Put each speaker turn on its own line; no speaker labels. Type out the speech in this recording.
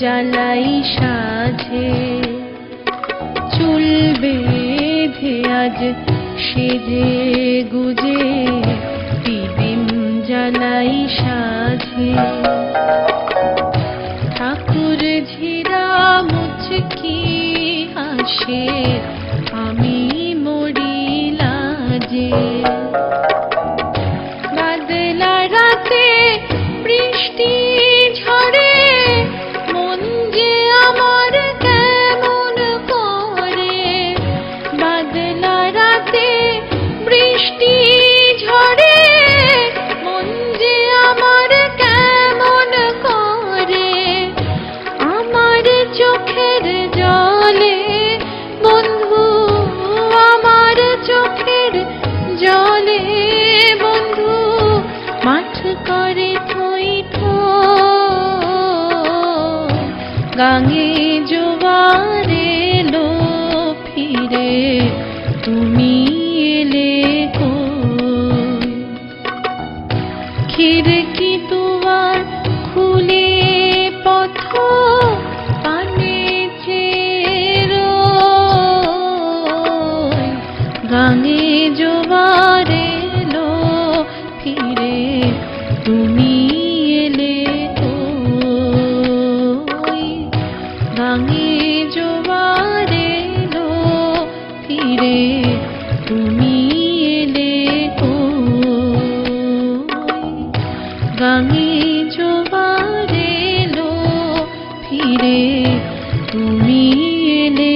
জ্বালাই সাঝে চুল বেঁধে আজ সেজে গুজে পিদিম জ্বালাই সাঝে ঠাকুর ঝিরা মুচকি হাসে আমি মরি লাজে বাদলা রাতে বৃষ্টি ঝরে মন যে আমার কেমন করে বাদলা রাতে বৃষ্টি ঝরে মন যে আমার কেমন করে আমার চোখের জলে বন্ধু আমার চোখের জলে বন্ধু মাঠ করে থই থই গাঙে জোয়ার এলো ফিরে তুমি এলে কই খিড়কি তোমার খুলে পথ পানে চেয়ে রই গাঙে জোয়ার এলো ফিরে তুমি এলে কই গাঙে জোয়ার এলো ফিরে তুমি এলে কই গাঙে জোয়ার এলো ফিরে তুমি এলে